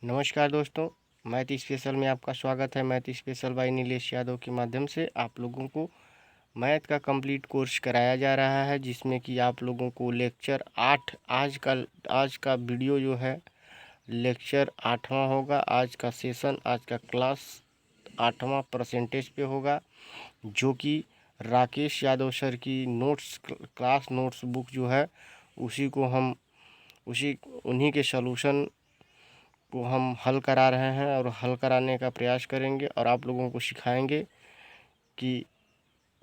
नमस्कार दोस्तों, math special में आपका स्वागत है। Math special bye Nilesh Yadav के माध्यम से आप लोगों को मैथ का कंप्लीट कोर्स कराया जा रहा है, जिसमें कि आप लोगों को लेक्चर 8 आज का वीडियो जो है लेक्चर 8वां होगा। आज का सेशन, आज का क्लास 8वां परसेंटेज पे होगा, जो कि राकेश यादव सर की क्लास नोट्स बुक जो है उन्हीं के सॉल्यूशन को हम हल करा रहे हैं और हल कराने का प्रयास करेंगे और आप लोगों को सिखाएंगे कि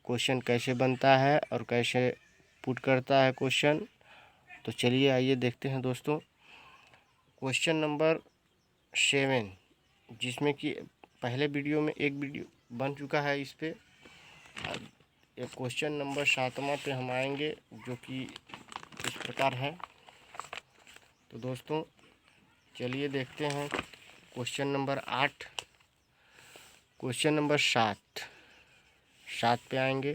क्वेश्चन कैसे बनता है और कैसे पुट करता है क्वेश्चन। तो चलिए आइए देखते हैं दोस्तों क्वेश्चन नंबर 7, जिसमें कि पहले वीडियो में एक वीडियो बन चुका है। इस पे क्वेश्चन नंबर 7वां पे हम आएंगे, जो कि इस प्रकार है। तो दोस्तों चलिए देखते हैं क्वेश्चन नंबर 8, क्वेश्चन नंबर 7 पे आएंगे।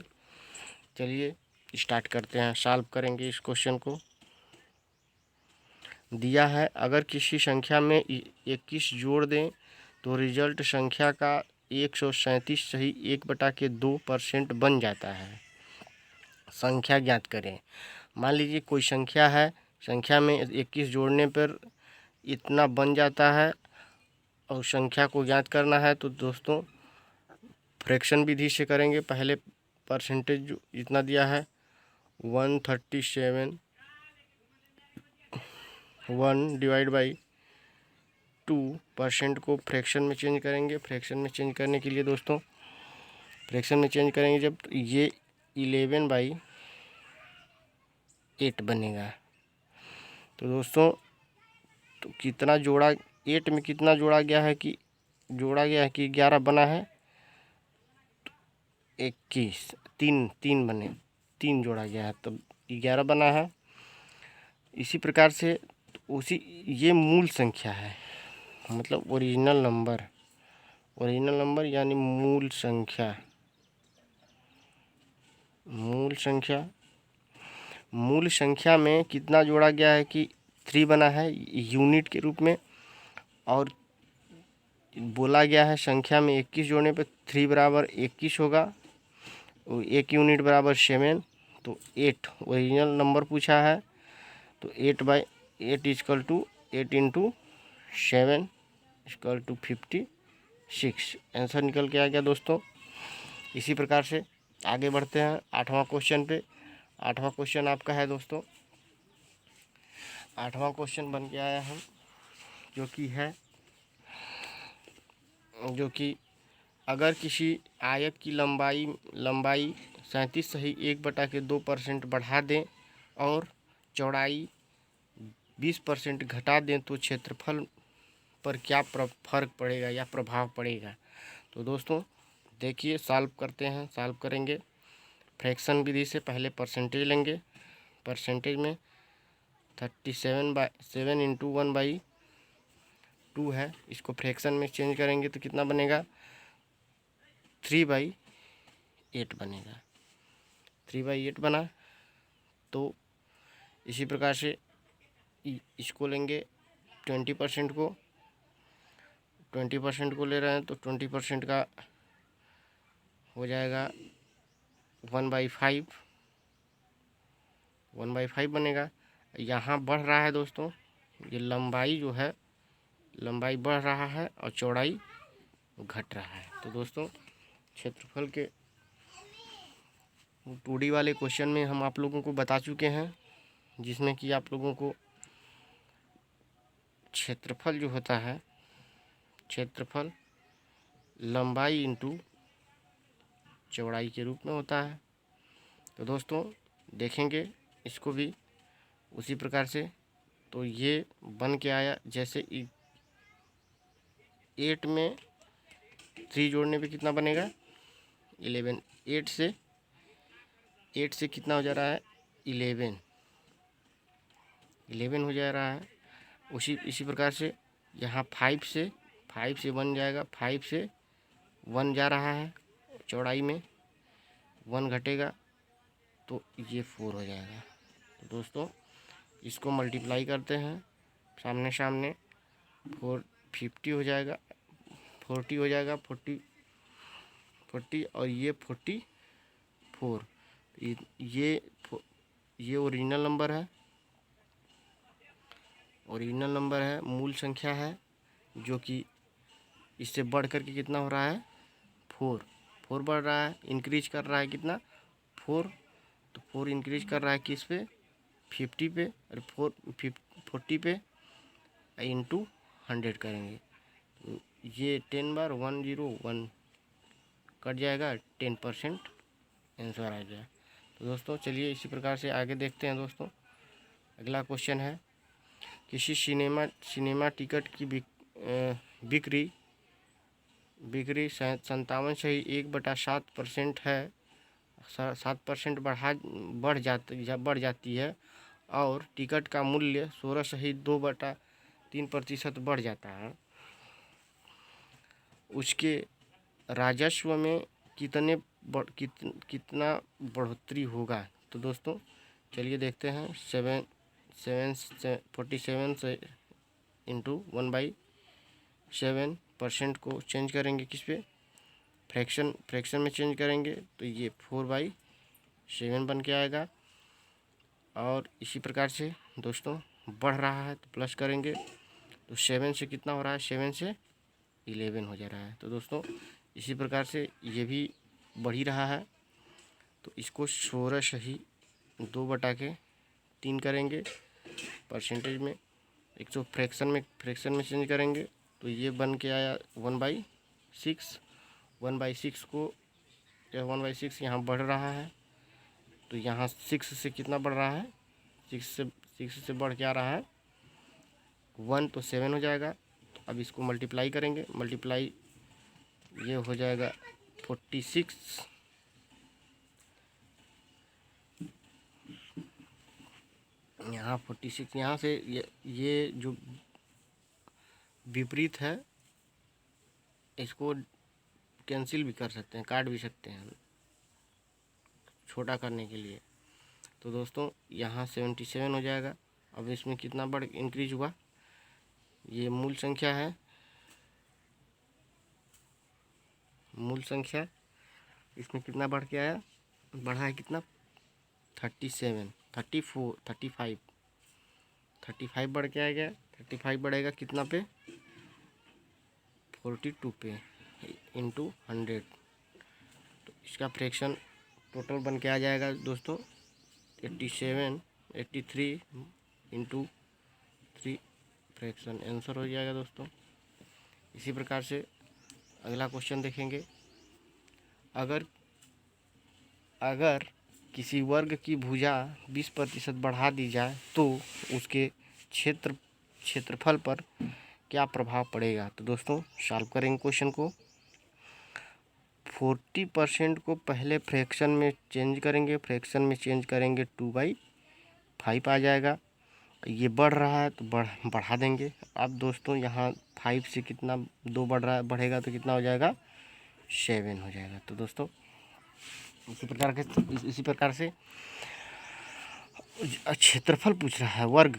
चलिए स्टार्ट करते हैं, सॉल्व करेंगे इस क्वेश्चन को। दिया है, अगर किसी संख्या में 21 जोड़ दें तो रिजल्ट संख्या का 137 सही 1/2% बन जाता है। संख्या ज्ञात करें। मान लीजिए कोई संख्या है, संख्या में 21 जोड़ने पर इतना बन जाता है और संख्या को ज्ञात करना है। तो दोस्तों फ्रैक्शन विधि से करेंगे। पहले परसेंटेज जो इतना दिया है 137 1/2% को फ्रैक्शन में चेंज करेंगे। फ्रैक्शन में चेंज करने के लिए दोस्तों फ्रैक्शन में चेंज करेंगे जब, तो ये 11/8 बनेगा। तो दोस्तों तो कितना जोड़ा 8 में कितना जोड़ा गया है कि 11 बना है, 21 तीन बने, 3 जोड़ा गया है तब 11 बना है। इसी प्रकार से ये मूल संख्या है, मतलब ओरिजिनल नंबर यानी मूल संख्या में कितना जोड़ा गया है कि 3 बना है यूनिट के रूप में, और बोला गया है संख्या में 21 जोड़ने पर 3 बराबर 21 होगा और 1 यूनिट बराबर 7। तो 8 ओरिजिनल नंबर पूछा है, तो 8/8 equal to 8 into 7 equal to 56। Answer निकल के आ गया दोस्तों। इसी प्रकार से आगे बढ़ते हैं 8वां क्वेश्चन पे। 8वां क्वेश्चन आपका है दोस्तों, 8वां क्वेश्चन बन के आया है, जो कि अगर किसी आयत की लंबाई 37 सही 1/2% बढ़ा दें और चौड़ाई 20% घटा दें तो क्षेत्रफल पर क्या फर्क पड़ेगा या प्रभाव पड़ेगा। तो दोस्तों देखिए सॉल्व करेंगे। फ्रैक्शन विधि से पहले परसेंटेज लेंगे। परसेंटेज में 37/7 इंटू 1/2 है, इसको फ्रैक्शन में चेंज करेंगे तो कितना बनेगा 3/8 बनेगा। 3/8 बना। तो इसी प्रकार से इसको लेंगे 20% को, 20% को ले रहे हैं तो 20% का हो जाएगा 1/5 बनेगा। यहाँ बढ़ रहा है दोस्तों, ये लंबाई बढ़ रहा है और चौड़ाई घट रहा है। तो दोस्तों क्षेत्रफल के 2D वाले क्वेश्चन में हम आप लोगों को बता चुके हैं, जिसमें कि आप लोगों को क्षेत्रफल जो होता है, क्षेत्रफल लंबाई इंटू चौड़ाई के रूप में होता है। तो दोस्तों देखेंगे इसको भी उसी प्रकार से। तो ये बन के आया, जैसे 8 में 3 जोड़ने पे कितना बनेगा 11। 8 से कितना हो जा रहा है 11 हो जा रहा है। इसी प्रकार से यहाँ 5 से बन जाएगा, 5 से 1 जा रहा है, चौड़ाई में 1 घटेगा तो ये 4 हो जाएगा। तो दोस्तों इसको मल्टीप्लाई करते हैं सामने 4 50 हो जाएगा, 40 हो जाएगा, 40 और ये 44। ये ओरिजिनल नंबर है, ओरिजिनल नंबर है, मूल संख्या है, जो कि इससे बढ़ कर के कितना हो रहा है 4 बढ़ रहा है, इंक्रीज कर रहा है कितना 4। तो 4 इंक्रीज कर रहा है किस पे 50 पे, और 40 पे इंटू 100 करेंगे तो ये 10 बार 101 कट जाएगा, 10% आंसर आ जाए। तो दोस्तों चलिए इसी प्रकार से आगे देखते हैं दोस्तों। अगला क्वेश्चन है, किसी सिनेमा टिकट की बिक्री 57.7% है, 7% बढ़ जाती है, और टिकट का मूल्य 16.2/3% बढ़ जाता है। उसके राजस्व में कितना बढ़ोतरी होगा। तो दोस्तों चलिए देखते हैं। 47 से इंटू 1/7% को चेंज करेंगे किस पे फ्रैक्शन में चेंज करेंगे तो ये 4/7 बन के आएगा। और इसी प्रकार से दोस्तों बढ़ रहा है तो प्लस करेंगे तो 7 से कितना हो रहा है, 7 से 11 हो जा रहा है। तो दोस्तों इसी प्रकार से ये भी बढ़ ही रहा है, तो इसको 16/2/3 करेंगे परसेंटेज में। 100 फ्रैक्शन में चेंज करेंगे तो ये बन के आया 1/6। 1/6 को 1/6 यहाँ बढ़ रहा है, तो यहाँ 6 से कितना बढ़ रहा है, 6 से बढ़ के आ रहा है 1, तो 7 हो जाएगा। तो अब इसको मल्टीप्लाई करेंगे, मल्टीप्लाई ये हो जाएगा 46, यहाँ 46, यहाँ से ये जो विपरीत है इसको कैंसिल भी कर सकते हैं, काट भी सकते हैं छोटा करने के लिए। तो दोस्तों यहाँ 77 हो जाएगा। अब इसमें कितना इंक्रीज हुआ, ये मूल संख्या है, मूल संख्या इसमें कितना बढ़ के आया, बढ़ा है कितना 37, 34, 35 बढ़ के आ गया। 35 बढ़ेगा कितना पे 42 पे इंटू 100। तो इसका फ्रैक्शन टोटल बन के आ जाएगा दोस्तों 83 इंटू 3 फ्रैक्शन आंसर हो जाएगा दोस्तों। इसी प्रकार से अगला क्वेश्चन देखेंगे। अगर किसी वर्ग की भुजा 20% बढ़ा दी जाए तो उसके क्षेत्रफल पर क्या प्रभाव पड़ेगा। तो दोस्तों सॉल्व करेंगे क्वेश्चन को। 40% को पहले फ्रैक्शन में चेंज करेंगे, 2/5 आ जाएगा। ये बढ़ रहा है तो बढ़ा देंगे। अब दोस्तों यहाँ 5 से कितना 2 बढ़ेगा तो कितना हो जाएगा 7 हो जाएगा। तो दोस्तों इसी प्रकार से क्षेत्रफल पूछ रहा है वर्ग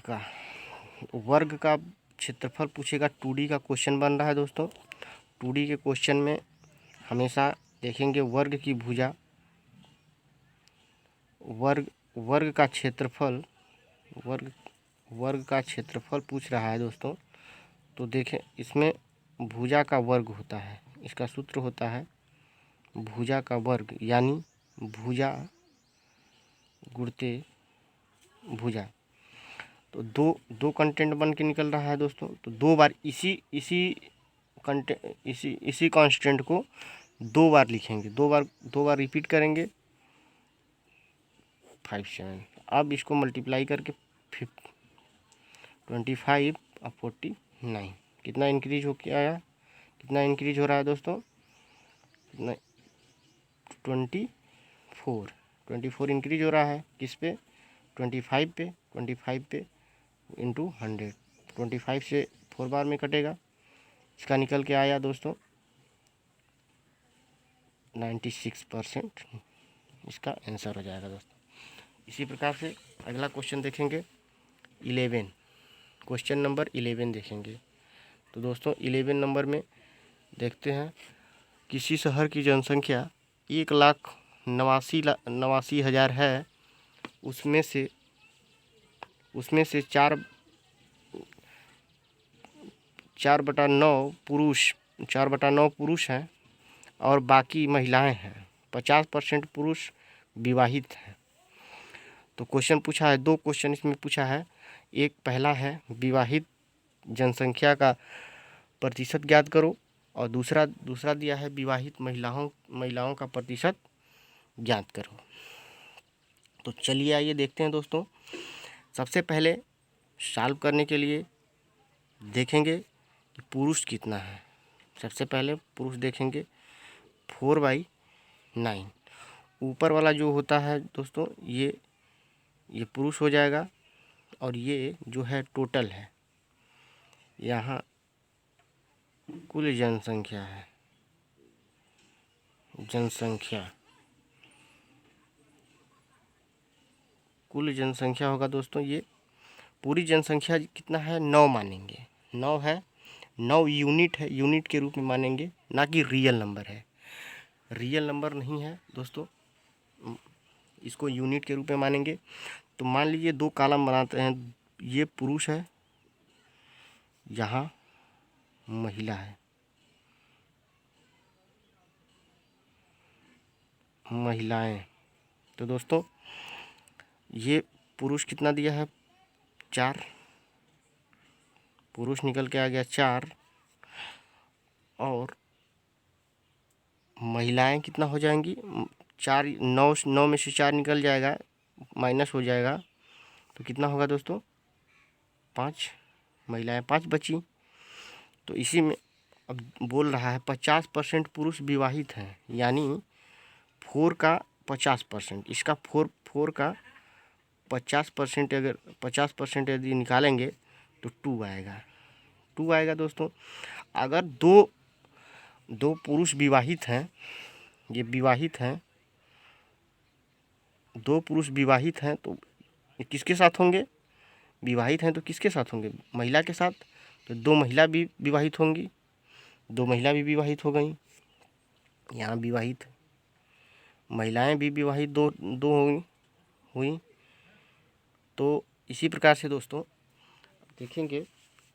का क्षेत्रफल पूछेगा। 2D का क्वेश्चन बन रहा है दोस्तों। 2D के क्वेश्चन में हमेशा देखेंगे वर्ग की भुजा, वर्ग का क्षेत्रफल, वर्ग का क्षेत्रफल पूछ रहा है दोस्तों। तो देखें इसमें भुजा का वर्ग होता है, इसका सूत्र होता है भुजा का वर्ग, यानी भुजा गुणित भुजा। तो दो कंटेंट बन के निकल रहा है दोस्तों। तो 2 बार इसी कांस्टेंट को 2 बार लिखेंगे, 2 बार रिपीट करेंगे 5 7। अब इसको मल्टीप्लाई करके 25 और 49 कितना इंक्रीज हो के आया, कितना इंक्रीज हो रहा है दोस्तों, कितना 24 इंक्रीज हो रहा है किस पे 25 पे इंटू 100। 25 से 4 बार में कटेगा, इसका निकल के आया दोस्तों 96% इसका आंसर हो जाएगा दोस्तों। इसी प्रकार से अगला क्वेश्चन देखेंगे 11, क्वेश्चन नंबर 11 देखेंगे। तो दोस्तों 11 नंबर में देखते हैं, किसी शहर की जनसंख्या 1,89,89,000 है, उसमें से 4/9 पुरुष हैं और बाकी महिलाएं हैं। 50% पुरुष विवाहित हैं। तो क्वेश्चन पूछा है, 2 क्वेश्चन इसमें पूछा है। एक पहला है विवाहित जनसंख्या का प्रतिशत ज्ञात करो, और दूसरा दिया है विवाहित महिलाओं का प्रतिशत ज्ञात करो। तो चलिए आइए देखते हैं दोस्तों। सबसे पहले सॉल्व करने के लिए देखेंगे कि पुरुष कितना है। सबसे पहले पुरुष देखेंगे, 4/9। ऊपर वाला जो होता है दोस्तों, ये पुरुष हो जाएगा, और ये जो है टोटल है। यहाँ कुल जनसंख्या है, कुल जनसंख्या होगा दोस्तों। ये पूरी जनसंख्या कितना है, 9 मानेंगे। 9 है, 9 यूनिट है, यूनिट के रूप में मानेंगे, ना कि रियल नंबर है। रियल नंबर नहीं है दोस्तों, इसको यूनिट के रूप में मानेंगे। तो मान लीजिए 2 कॉलम बनाते हैं। ये पुरुष है, यहाँ महिला है, महिलाएं। तो दोस्तों ये पुरुष कितना दिया है, 4, पुरुष निकल के आ गया 4, और महिलाएं कितना हो जाएंगी, 4, 9 में से 4 निकल जाएगा, माइनस हो जाएगा, तो कितना होगा दोस्तों, 5। महिलाएं 5 बची। तो इसी में अब बोल रहा है 50% पुरुष विवाहित हैं, यानी 4 का 50%, इसका 4 का 50%, अगर 50% यदि निकालेंगे तो 2 आएगा दोस्तों। अगर दो पुरुष विवाहित हैं, ये विवाहित हैं, 2 पुरुष विवाहित हैं, तो किसके साथ होंगे, विवाहित हैं तो किसके साथ होंगे, महिला के साथ। तो 2 महिला भी विवाहित होंगी, 2 महिला भी विवाहित हो गई। यहाँ विवाहित महिलाएं भी विवाहित दो हुई। तो इसी प्रकार से दोस्तों देखेंगे।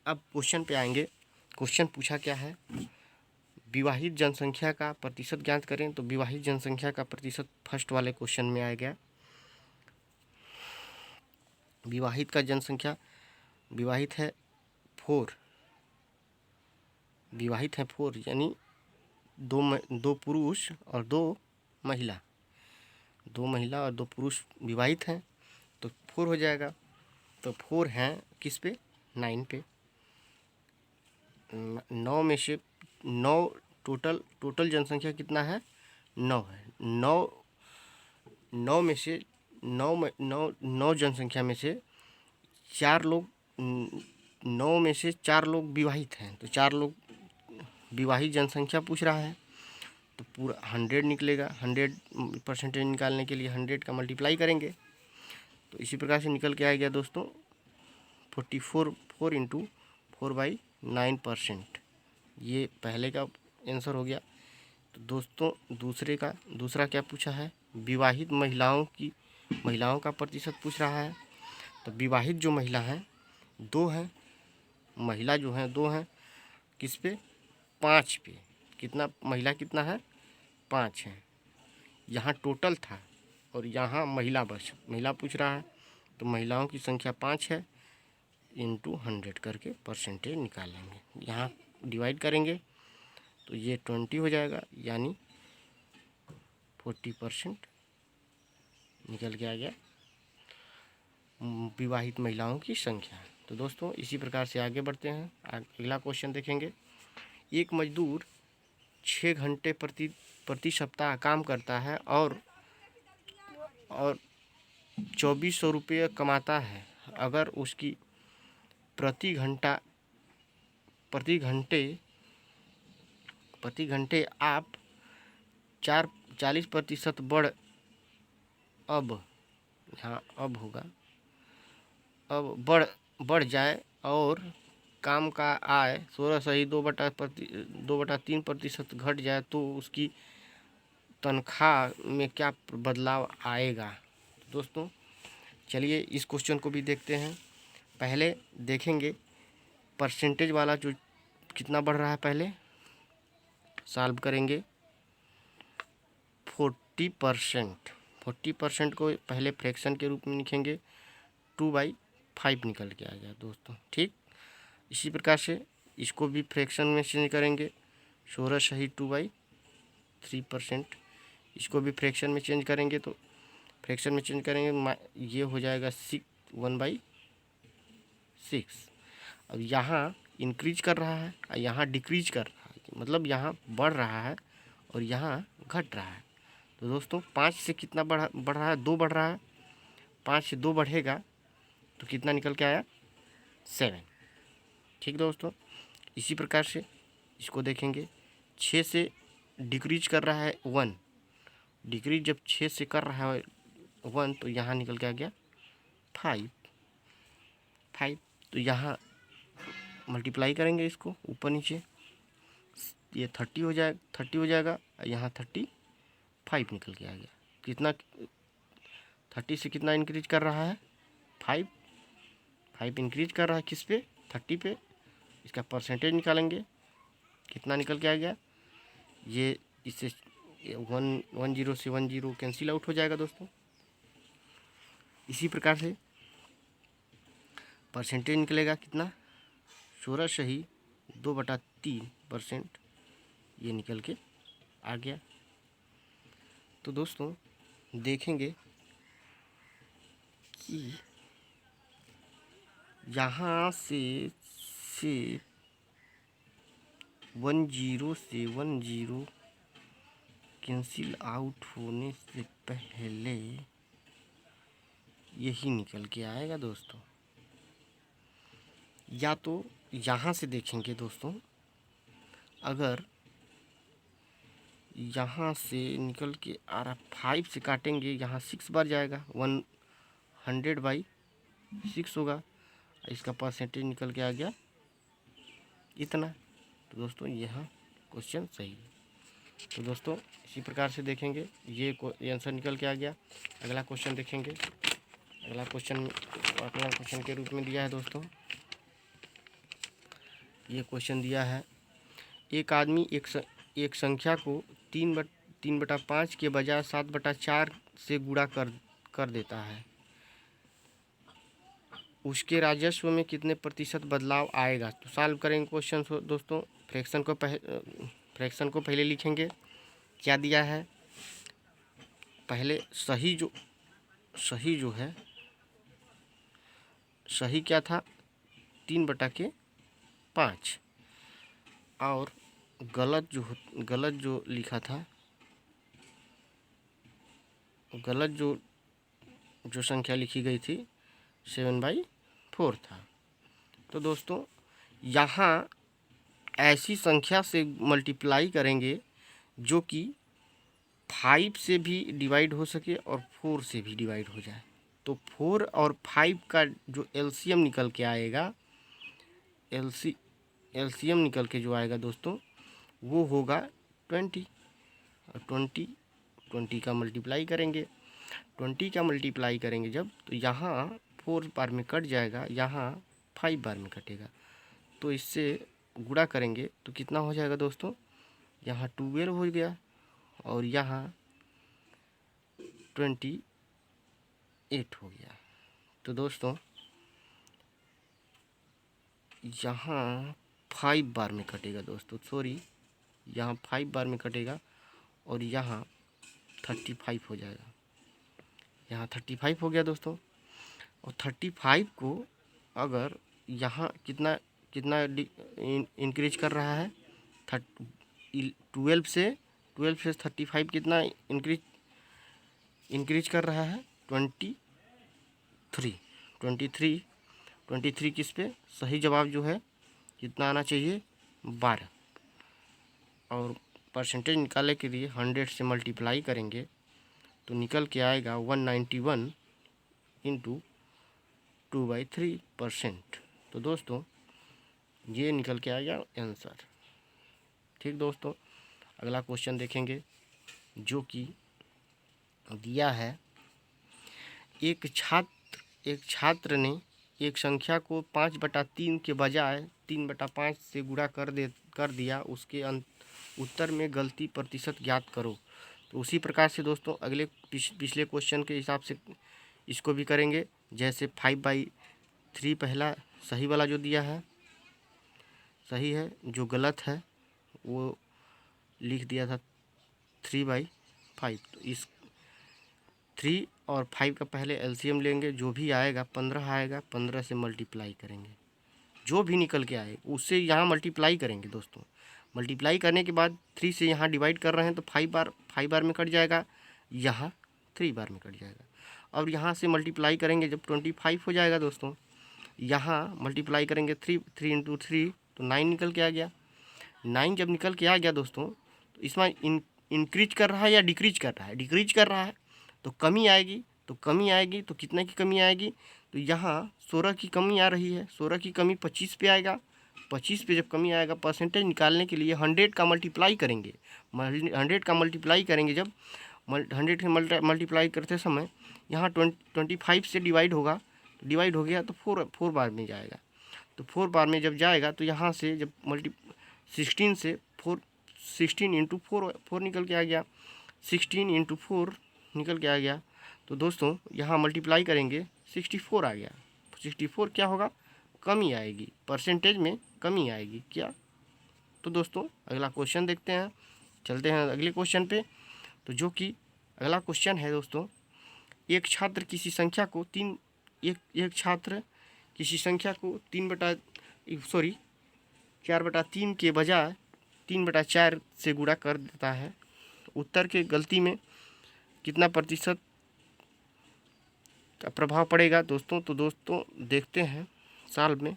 अब क्वेश्चन पे आएंगे। क्वेश्चन पूछा क्या है, विवाहित जनसंख्या का प्रतिशत ज्ञात करें। तो विवाहित जनसंख्या का प्रतिशत फर्स्ट वाले क्वेश्चन में आ गया। विवाहित का जनसंख्या, विवाहित है 4, यानी 2 पुरुष और 2 महिला, 2 महिला और 2 पुरुष विवाहित हैं, तो 4 हो जाएगा। तो 4 हैं किस पे, 9 पे। 9 में से 9 टोटल जनसंख्या कितना है, 9 है। 9 में से 9 जनसंख्या में से 4 लोग, 9 में से 4 लोग विवाहित हैं, तो 4 लोग विवाहित जनसंख्या पूछ रहा है, तो पूरा 100 निकलेगा। 100% निकालने के लिए 100 का मल्टीप्लाई करेंगे, तो इसी प्रकार से निकल के आ गया दोस्तों 4 इंटू 4/9%। ये पहले का आंसर हो गया। तो दोस्तों दूसरा क्या पूछा है, विवाहित महिलाओं का प्रतिशत पूछ रहा है। तो विवाहित जो महिला हैं 2 हैं, महिला जो हैं 2 हैं, किस पे, 5 पे। कितना महिला कितना है, 5 है। यहाँ टोटल था और यहाँ महिला पूछ रहा है, तो महिलाओं की संख्या 5 है, इंटू 100 करके परसेंटेज निकालेंगे। यहाँ डिवाइड करेंगे तो ये 20 हो जाएगा, यानी 40% निकल के आ गया विवाहित महिलाओं की संख्या। तो दोस्तों इसी प्रकार से आगे बढ़ते हैं। अगला क्वेश्चन देखेंगे। एक मजदूर 6 घंटे प्रति सप्ताह काम करता है और 2400 रुपये कमाता है। अगर उसकी प्रति घंटे आप 40% बढ़ जाए और काम का आय 16 सही 2/3% घट जाए तो उसकी तनख्वाह में क्या बदलाव आएगा। दोस्तों चलिए इस क्वेश्चन को भी देखते हैं। पहले देखेंगे परसेंटेज वाला जो कितना बढ़ रहा है, पहले सॉल्व करेंगे। 40% को पहले फ्रैक्शन के रूप में लिखेंगे, 2/5 निकल के आ गया दोस्तों। ठीक, इसी प्रकार से इसको भी फ्रैक्शन में चेंज करेंगे, 16 सही 2/3%। इसको भी फ्रैक्शन में चेंज करेंगे, तो फ्रैक्शन में चेंज करेंगे ये हो जाएगा 1/6। अब यहाँ इंक्रीज कर रहा है और यहाँ डिक्रीज कर रहा है, मतलब यहाँ बढ़ रहा है और यहाँ घट रहा है। तो दोस्तों 5 से कितना बढ़ रहा है, 2 बढ़ रहा है। 5 से 2 बढ़ेगा तो कितना निकल के आया, 7। ठीक दोस्तों, इसी प्रकार से इसको देखेंगे, 6 से डिक्रीज कर रहा है 1। डिक्रीज जब 6 से कर रहा है 1 तो यहाँ निकल के आ गया 5। तो यहाँ मल्टीप्लाई करेंगे इसको ऊपर नीचे, ये 30 हो जाएगा। यहाँ 35 निकल के आ गया। कितना 30 से कितना इंक्रीज कर रहा है, 5 इंक्रीज कर रहा है किस पे, 30 पे। इसका परसेंटेज निकालेंगे, कितना निकल के आ गया, ये इससे 10 से 10 कैंसिल आउट हो जाएगा दोस्तों। इसी प्रकार से परसेंटेज निकलेगा कितना, 16 सही 2/3% ये निकल के आ गया। तो दोस्तों देखेंगे कि यहाँ से 10 से 10 कैंसिल आउट होने से पहले यही निकल के आएगा दोस्तों। या तो यहाँ से देखेंगे दोस्तों, अगर यहाँ से निकल के आ रहा 5 से काटेंगे, यहाँ 6 बार जाएगा, 100/6 होगा। इसका परसेंटेज निकल के आ गया इतना। तो दोस्तों यहाँ क्वेश्चन सही है। तो दोस्तों इसी प्रकार से देखेंगे, ये आंसर निकल के आ गया। अगला क्वेश्चन देखेंगे। अगला क्वेश्चन के रूप में दिया है दोस्तों, ये क्वेश्चन दिया है, एक आदमी एक संख्या को 3/5 के बजाय 7/4 से गुणा कर देता है, उसके राजस्व में कितने प्रतिशत बदलाव आएगा। तो सॉल्व करेंगे क्वेश्चन दोस्तों। फ्रैक्शन को पहले लिखेंगे, क्या दिया है, पहले सही जो है, सही क्या था, 3/5, और गलत जो लिखा था, गलत जो संख्या लिखी गई थी 7/4 था। तो दोस्तों यहाँ ऐसी संख्या से मल्टीप्लाई करेंगे जो कि 5 से भी डिवाइड हो सके और 4 से भी डिवाइड हो जाए। तो 4 और 5 का जो एलसीएम निकल के आएगा, एलसीएम निकल के जो आएगा दोस्तों, वो होगा 20। और 20 का मल्टीप्लाई करेंगे, 20 का मल्टीप्लाई करेंगे जब, तो यहाँ 4 बार में कट जाएगा, यहाँ 5 बार में कटेगा। तो इससे गुणा करेंगे तो कितना हो जाएगा दोस्तों, यहाँ 12 हो गया और यहाँ 28 हो गया। तो दोस्तों यहाँ 5 बार में कटेगा दोस्तों, सॉरी, यहाँ 5 बार में कटेगा और यहाँ 35 हो जाएगा। यहाँ 35 हो गया दोस्तों। और 35 को अगर यहाँ कितना इंक्रीज कर रहा है, 12 से 35 कितना इंक्रीज कर रहा है, 23 किस पे, सही जवाब जो है कितना आना चाहिए, 12। और परसेंटेज निकालने के लिए 100 से मल्टीप्लाई करेंगे तो निकल के आएगा 191 × 2/3%। तो दोस्तों ये निकल के आ गया आंसर। ठीक दोस्तों, अगला क्वेश्चन देखेंगे जो कि दिया है। एक छात्र ने एक संख्या को 5/3 के बजाय 3/5 से गुणा कर दिया, उसके उत्तर में गलती प्रतिशत ज्ञात करो। तो उसी प्रकार से दोस्तों अगले पिछले क्वेश्चन के हिसाब से इसको भी करेंगे। जैसे 5/3 पहला सही वाला जो दिया है सही है, जो गलत है वो लिख दिया था 3/5। तो इस 3 और 5 का पहले एलसीएम लेंगे, जो भी आएगा 15 आएगा, 15 से मल्टीप्लाई करेंगे, जो भी निकल के आए उससे यहाँ मल्टीप्लाई करेंगे दोस्तों। मल्टीप्लाई करने के बाद 3 से यहाँ डिवाइड कर रहे हैं तो 5 बार में कट जाएगा, यहाँ 3 बार में कट जाएगा। और यहाँ से मल्टीप्लाई करेंगे जब 25 हो जाएगा दोस्तों, यहाँ मल्टीप्लाई करेंगे 3 × 3 तो 9 निकल के आ गया। 9 जब निकल के आ गया दोस्तों, तो इसमें इंक्रीज कर रहा है या डिक्रीज कर रहा है? डिक्रीज कर रहा है, तो कमी आएगी। तो कितने की कमी आएगी? तो यहाँ 16 की कमी आ रही है। 16 की कमी 25 पे आएगा। 25 पे जब कमी आएगा, परसेंटेज निकालने के लिए 100 का मल्टीप्लाई करेंगे। 100 का मल्टीप्लाई करेंगे, जब 100 के मल्टीप्लाई करते समय यहाँ 25 से डिवाइड होगा, डिवाइड हो गया तो 4 बार में जाएगा। तो 4 बार में जब जाएगा तो यहाँ से जब 16 से 16 × 4 निकल के आ गया। 16 × 4 निकल के आ गया। तो दोस्तों यहाँ मल्टीप्लाई करेंगे, 64 आ गया। 64 क्या होगा? कमी आएगी, परसेंटेज में कमी आएगी क्या? तो दोस्तों अगला क्वेश्चन देखते हैं, चलते हैं अगले क्वेश्चन पे। तो जो कि अगला क्वेश्चन है दोस्तों, एक छात्र किसी संख्या को 4/3 के बजाय 3/4 से गुणा कर देता है। उत्तर के गलती में कितना प्रतिशत का प्रभाव पड़ेगा दोस्तों? तो दोस्तों देखते हैं सॉल्व में।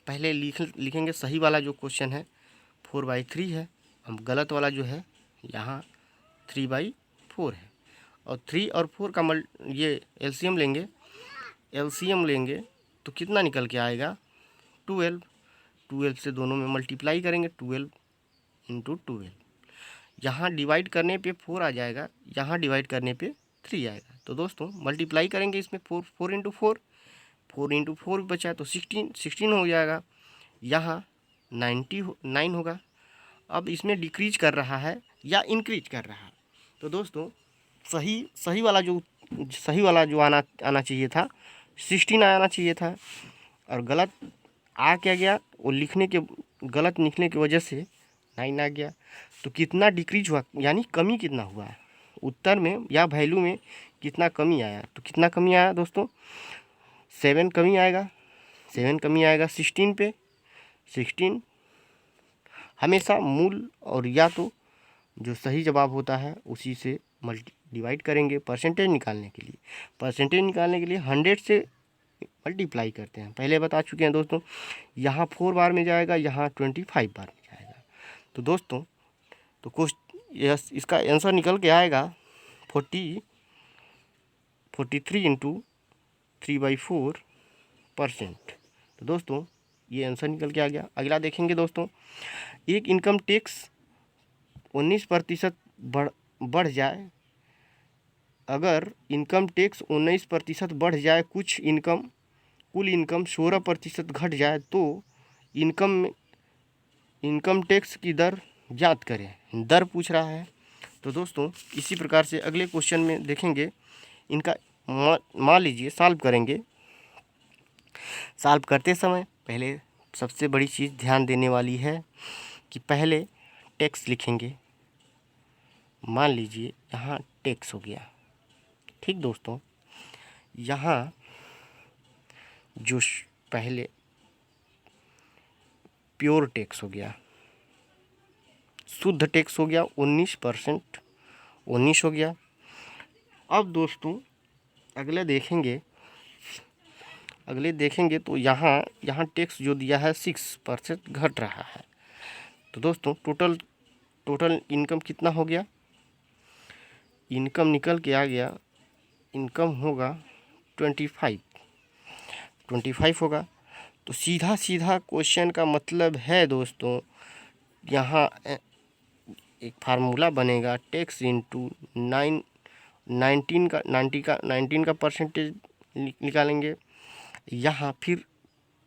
पहले लिखेंगे सही वाला जो क्वेश्चन है 4/3 है, हम गलत वाला जो है यहाँ 3/4 है। और 3 और 4 का ये एलसीएम लेंगे तो कितना निकल के आएगा? 12। 12 से दोनों में मल्टीप्लाई करेंगे, 12 × 12। यहाँ डिवाइड करने पे 4 आ जाएगा, यहाँ डिवाइड करने पे 3 आएगा। तो दोस्तों मल्टीप्लाई करेंगे इसमें 4 × 4 बचा तो 16 हो जाएगा, यहाँ 9 होगा। अब इसमें डिक्रीज कर रहा है या इंक्रीज कर रहा है? तो दोस्तों सही वाला जो आना चाहिए था 16 आना चाहिए था, और गलत आ क्या गया? वो गलत लिखने की वजह से 9 आ गया। तो कितना डिक्रीज हुआ, यानी कमी कितना हुआ उत्तर में या वैल्यू में कितना कमी आया? तो कितना कमी आया दोस्तों? 7 कमी आएगा। 7 कमी आएगा 16 पे। 16 हमेशा मूल और या तो जो सही जवाब होता है उसी से डिवाइड करेंगे परसेंटेज निकालने के लिए। 100 से मल्टीप्लाई करते हैं, पहले बता चुके हैं दोस्तों। यहाँ 4 बार में जाएगा, यहाँ 25 बार में जाएगा। तो दोस्तों तो इसका आंसर निकल के आएगा 43 × 3/4%। तो दोस्तों ये आंसर निकल के आ गया। अगला देखेंगे दोस्तों, एक इनकम टैक्स 19% बढ़ जाए। अगर इनकम टैक्स 19% बढ़ जाए, कुल इनकम 16% घट जाए, तो इनकम टैक्स की दर ज्ञात करें। दर पूछ रहा है। तो दोस्तों इसी प्रकार से अगले क्वेश्चन में देखेंगे। इनका मान लीजिए सॉल्व करेंगे। सॉल्व करते समय पहले सबसे बड़ी चीज़ ध्यान देने वाली है कि पहले टैक्स लिखेंगे। मान लीजिए यहाँ टैक्स हो गया, ठीक दोस्तों। यहाँ जो पहले प्योर टैक्स हो गया, शुद्ध टैक्स हो गया 19%, 19 हो गया। अब दोस्तों अगले देखेंगे तो यहाँ टैक्स जो दिया है 6% घट रहा है। तो दोस्तों टोटल इनकम कितना हो गया? इनकम निकल के आ गया, इनकम होगा 25 होगा। तो सीधा सीधा क्वेश्चन का मतलब है दोस्तों, यहाँ एक फार्मूला बनेगा, टेक्स इंटू 19 का परसेंटेज निकालेंगे। यहाँ फिर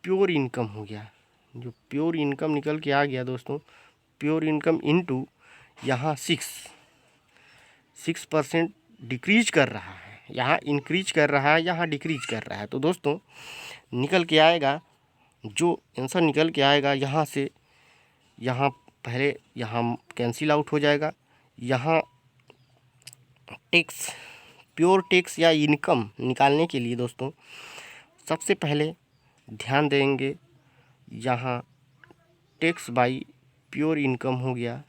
प्योर इनकम हो गया, जो प्योर इनकम निकल के आ गया दोस्तों, प्योर इनकम इनटू यहाँ 6% डिक्रीज कर रहा है, यहाँ इंक्रीज कर रहा है, यहाँ डिक्रीज कर रहा है। तो दोस्तों निकल के आएगा, जो आंसर निकल के आएगा यहाँ से, यहाँ पहले यहाँ कैंसिल आउट हो जाएगा। यहाँ टैक्स, प्योर टैक्स या इनकम निकालने के लिए दोस्तों सबसे पहले ध्यान देंगे, यहाँ टैक्स बाई प्योर इनकम हो गया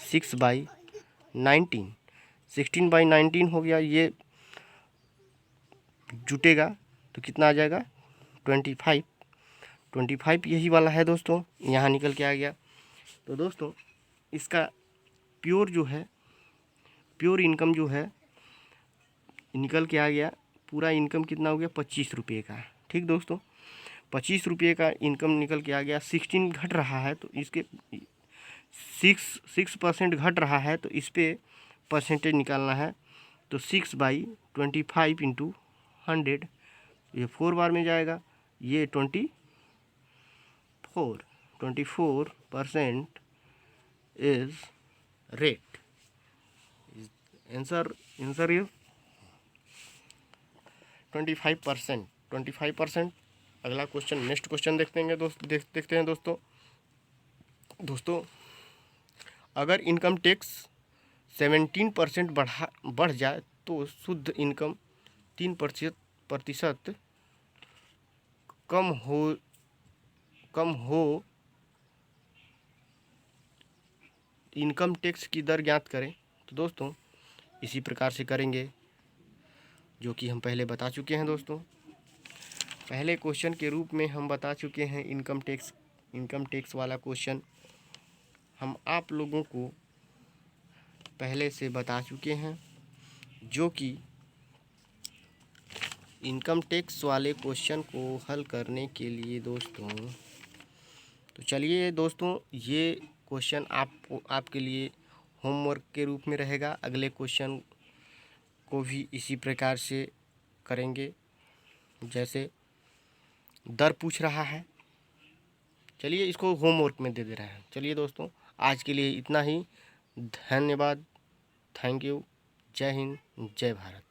6/19, 16/19 हो गया, ये जुटेगा तो कितना आ जाएगा 25 यही वाला है दोस्तों, यहाँ निकल के आ गया। तो दोस्तों इसका प्योर जो है, प्योर इनकम जो है निकल के आ गया, पूरा इनकम कितना हो गया 25 रुपये का। ठीक दोस्तों, 25 रुपये का इनकम निकल के आ गया। 16 घट रहा है तो इसके 6% घट रहा है, तो इस पर परसेंटेज निकालना है। तो 6/25 इंटू 100, ये 4 बार में जाएगा, ये 24% इज रेट। Answer is 25%। अगला क्वेश्चन, नेक्स्ट क्वेश्चन देखते हैं दोस्तों। अगर इनकम टैक्स 17% बढ़ जाए तो शुद्ध इनकम 3% कम हो इनकम टैक्स की दर ज्ञात करें। तो दोस्तों इसी प्रकार से करेंगे, जो कि हम पहले बता चुके हैं दोस्तों। पहले क्वेश्चन के रूप में हम बता चुके हैं इनकम टैक्स वाला क्वेश्चन हम आप लोगों को पहले से बता चुके हैं, जो कि इनकम टैक्स वाले क्वेश्चन को हल करने के लिए दोस्तों, तो चलिए दोस्तों ये क्वेश्चन आपके लिए होमवर्क के रूप में रहेगा। अगले क्वेश्चन को भी इसी प्रकार से करेंगे, जैसे दर पूछ रहा है, चलिए इसको होमवर्क में दे रहे हैं। चलिए दोस्तों आज के लिए इतना ही, धन्यवाद, थैंक यू, जय हिंद, जय भारत।